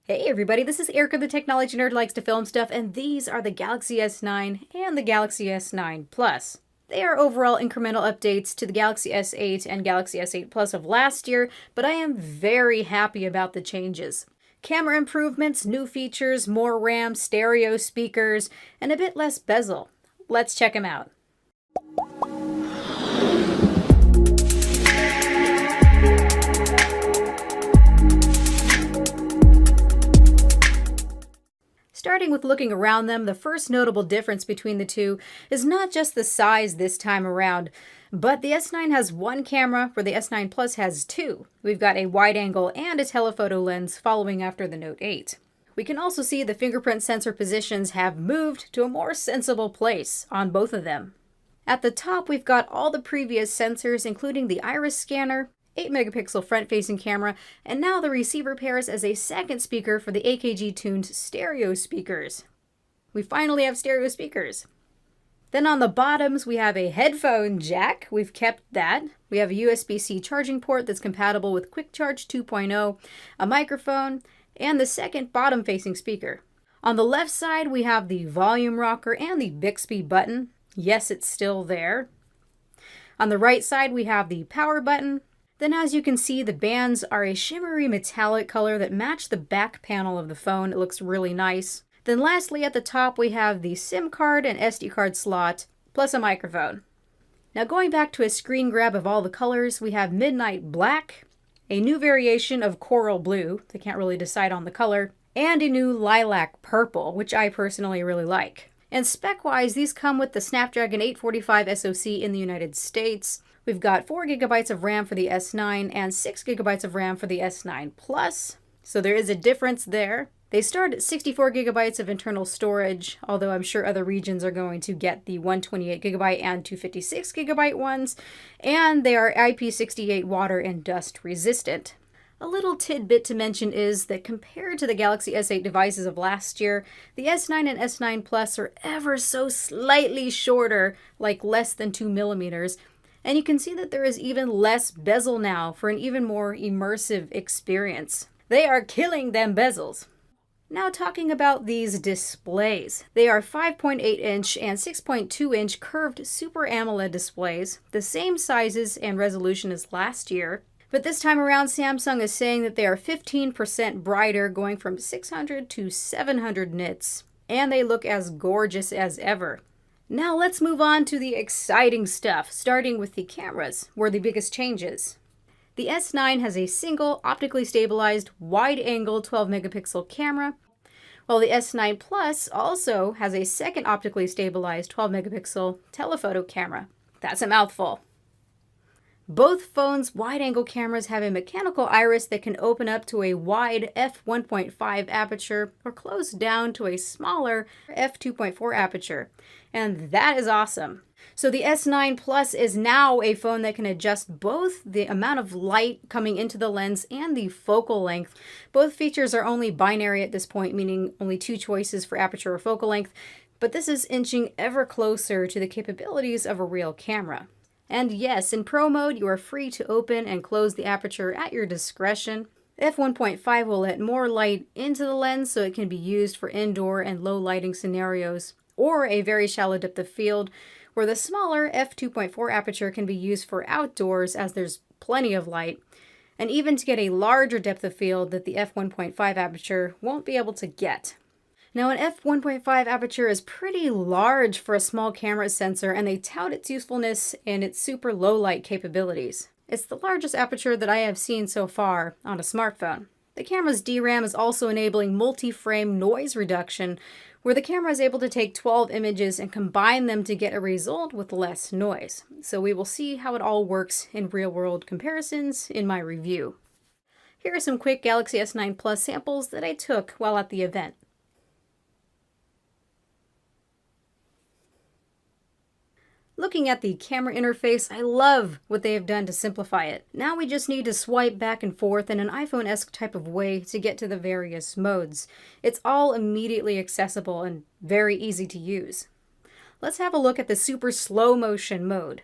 Hey everybody, this is Erica, the technology nerd who likes to film stuff, and these are the Galaxy S9 and the Galaxy S9 Plus. They are overall incremental updates to the Galaxy S8 and Galaxy S8 Plus of last year, but I am very happy about the changes. Camera improvements, new features, more RAM, stereo speakers, and a bit less bezel. Let's check them out. Starting with looking around them, the first notable difference between the two is not just the size this time around, but the S9 has one camera where the S9 Plus has two. We've got a wide angle and a telephoto lens following after the Note 8. We can also see the fingerprint sensor positions have moved to a more sensible place on both of them. At the top, we've got all the previous sensors, including the iris scanner, 8-megapixel front-facing camera, and now the receiver pairs as a second speaker for the AKG-tuned stereo speakers. We finally have stereo speakers. Then on the bottoms, we have a headphone jack. We've kept that. We have a USB-C charging port that's compatible with Quick Charge 2.0, a microphone, and the second bottom-facing speaker. On the left side, we have the volume rocker and the Bixby button. Yes, it's still there. On the right side, we have the power button. Then as you can see, the bands are a shimmery metallic color that match the back panel of the phone. It looks really nice. Then lastly, at the top, we have the SIM card and SD card slot, plus a microphone. Now going back to a screen grab of all the colors, we have Midnight Black, a new variation of Coral Blue, they can't really decide on the color, and a new Lilac Purple, which I personally really like. And spec-wise, these come with the Snapdragon 845 SoC in the United States. We've got 4 GB of RAM for the S9 and 6 GB of RAM for the S9 Plus. So there is a difference there. They start at 64 GB of internal storage, although I'm sure other regions are going to get the 128 GB and 256 GB ones. And they are IP68 water and dust resistant. A little tidbit to mention is that compared to the Galaxy S8 devices of last year, the S9 and S9 Plus are ever so slightly shorter, like less than 2 millimeters. And you can see that there is even less bezel now for an even more immersive experience. They are killing them bezels. Now talking about these displays. They are 5.8-inch and 6.2-inch curved Super AMOLED displays, the same sizes and resolution as last year. But this time around, Samsung is saying that they are 15% brighter, going from 600 to 700 nits. And they look as gorgeous as ever. Now let's move on to the exciting stuff, starting with the cameras, where the biggest change is. The S9 has a single optically stabilized wide-angle 12-megapixel camera, while the S9 Plus also has a second optically stabilized 12-megapixel telephoto camera. That's a mouthful. Both phones' wide-angle cameras have a mechanical iris that can open up to a wide f1.5 aperture or close down to a smaller f2.4 aperture. And that is awesome. So the S9 Plus is now a phone that can adjust both the amount of light coming into the lens and the focal length. Both features are only binary at this point, meaning only two choices for aperture or focal length, but this is inching ever closer to the capabilities of a real camera. And yes, in Pro mode, you are free to open and close the aperture at your discretion. f1.5 will let more light into the lens so it can be used for indoor and low lighting scenarios, or a very shallow depth of field, where the smaller f2.4 aperture can be used for outdoors as there's plenty of light, and even to get a larger depth of field that the f1.5 aperture won't be able to get. Now, an f1.5 aperture is pretty large for a small camera sensor, and they tout its usefulness and its super low light capabilities. It's the largest aperture that I have seen so far on a smartphone. The camera's DRAM is also enabling multi-frame noise reduction, where the camera is able to take 12 images and combine them to get a result with less noise. So we will see how it all works in real-world comparisons in my review. Here are some quick Galaxy S9 Plus samples that I took while at the event. Looking at the camera interface, I love what they have done to simplify it. Now we just need to swipe back and forth in an iPhone-esque type of way to get to the various modes. It's all immediately accessible and very easy to use. Let's have a look at the super slow motion mode.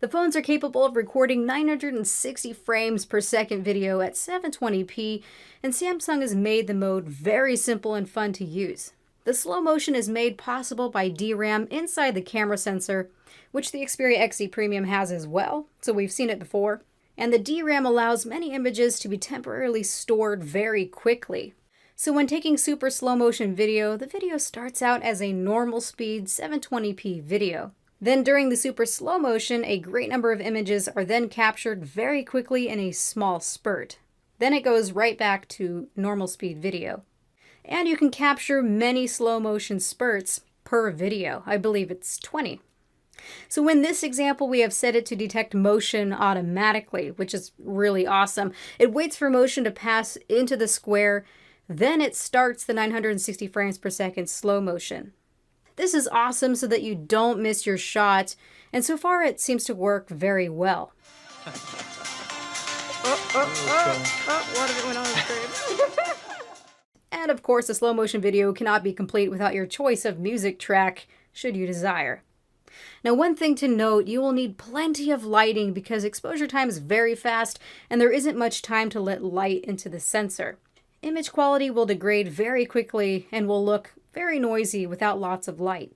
The phones are capable of recording 960 frames per second video at 720p, and Samsung has made the mode very simple and fun to use. The slow motion is made possible by DRAM inside the camera sensor, which the Xperia XZ Premium has as well, so we've seen it before. And the DRAM allows many images to be temporarily stored very quickly. So when taking super slow motion video, the video starts out as a normal speed 720p video. Then during the super slow motion, a great number of images are then captured very quickly in a small spurt. Then it goes right back to normal speed video. And you can capture many slow motion spurts per video. I believe it's 20. So in this example, we have set it to detect motion automatically, which is really awesome. It waits for motion to pass into the square, then it starts the 960 frames per second slow motion. This is awesome so that you don't miss your shot, and so far it seems to work very well. What if it went on the screen? And of course, a slow motion video cannot be complete without your choice of music track, should you desire. Now, one thing to note, you will need plenty of lighting because exposure time is very fast and there isn't much time to let light into the sensor. Image quality will degrade very quickly and will look very noisy without lots of light.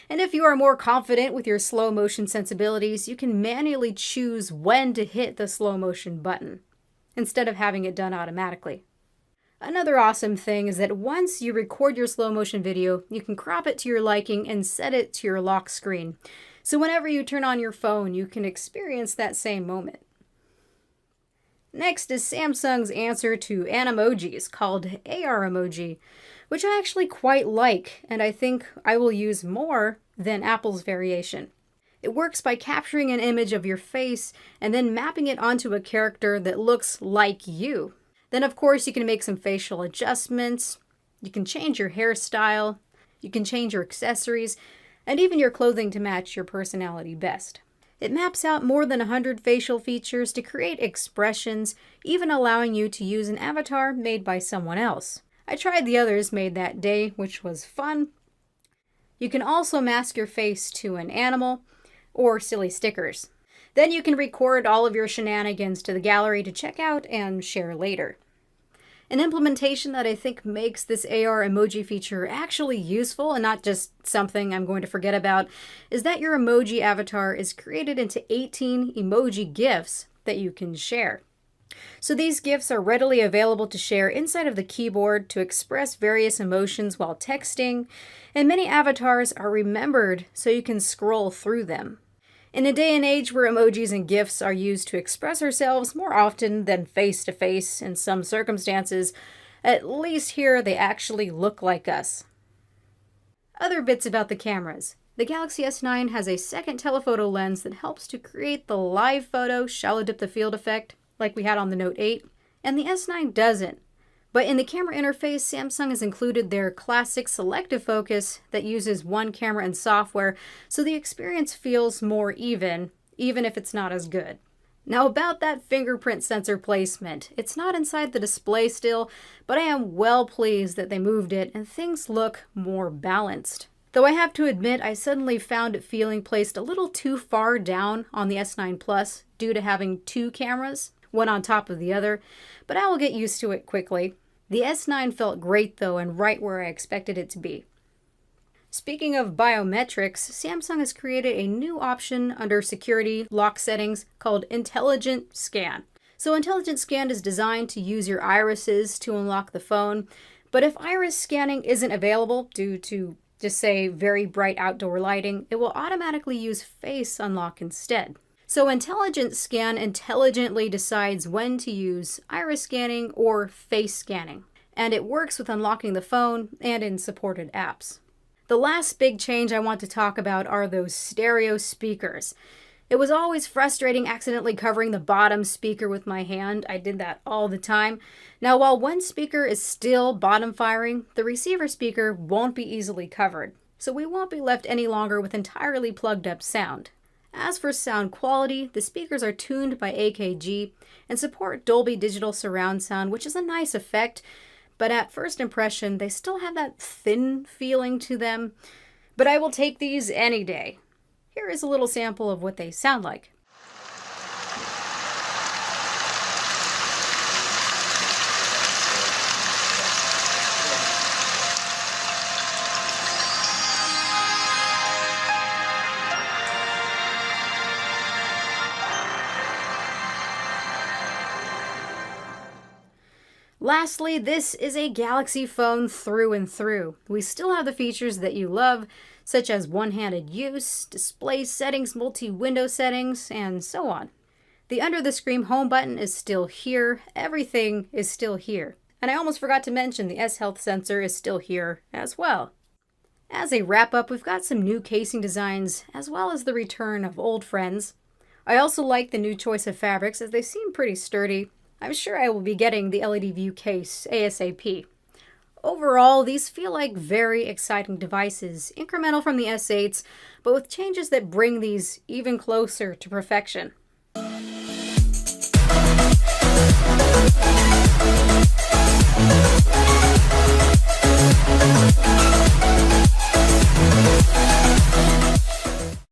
And if you are more confident with your slow motion sensibilities, you can manually choose when to hit the slow motion button instead of having it done automatically. Another awesome thing is that once you record your slow motion video, you can crop it to your liking and set it to your lock screen. So whenever you turn on your phone, you can experience that same moment. Next is Samsung's answer to animojis called AR emoji, which I actually quite like, and I think I will use more than Apple's variation. It works by capturing an image of your face and then mapping it onto a character that looks like you. Then, of course, you can make some facial adjustments, you can change your hairstyle, you can change your accessories, and even your clothing to match your personality best. It maps out more than 100 facial features to create expressions, even allowing you to use an avatar made by someone else. I tried the others made that day, which was fun. You can also mask your face to an animal or silly stickers. Then you can record all of your shenanigans to the gallery to check out and share later. An implementation that I think makes this AR emoji feature actually useful and not just something I'm going to forget about is that your emoji avatar is created into 18 emoji GIFs that you can share. So these GIFs are readily available to share inside of the keyboard to express various emotions while texting, and many avatars are remembered so you can scroll through them. In a day and age where emojis and GIFs are used to express ourselves more often than face-to-face in some circumstances, at least here they actually look like us. Other bits about the cameras. The Galaxy S9 has a second telephoto lens that helps to create the live photo shallow depth of field effect like we had on the Note 8, and the S9 doesn't. But in the camera interface, Samsung has included their classic selective focus that uses one camera and software, so the experience feels more even if it's not as good. Now about that fingerprint sensor placement, it's not inside the display still, but I am well pleased that they moved it and things look more balanced. Though I have to admit, I suddenly found it feeling placed a little too far down on the S9 Plus due to having two cameras, one on top of the other, but I will get used to it quickly. The S9 felt great though and right where I expected it to be. Speaking of biometrics, Samsung has created a new option under security lock settings called Intelligent Scan. So Intelligent Scan is designed to use your irises to unlock the phone, but if iris scanning isn't available due to, just say, very bright outdoor lighting, it will automatically use Face Unlock instead. So Intelligent Scan intelligently decides when to use iris scanning or face scanning, and it works with unlocking the phone and in supported apps. The last big change I want to talk about are those stereo speakers. It was always frustrating accidentally covering the bottom speaker with my hand. I did that all the time. Now, while one speaker is still bottom firing, the receiver speaker won't be easily covered, so we won't be left any longer with entirely plugged up sound. As for sound quality, the speakers are tuned by AKG and support Dolby Digital Surround Sound, which is a nice effect, but at first impression, they still have that thin feeling to them. But I will take these any day. Here is a little sample of what they sound like. Lastly, this is a Galaxy phone through and through. We still have the features that you love, such as one-handed use, display settings, multi-window settings, and so on. The under-the-screen home button is still here. Everything is still here. And I almost forgot to mention the S-Health sensor is still here as well. As a wrap-up, we've got some new casing designs, as well as the return of old friends. I also like the new choice of fabrics, as they seem pretty sturdy. I'm sure I will be getting the LED View case ASAP. Overall, these feel like very exciting devices, incremental from the S8s, but with changes that bring these even closer to perfection.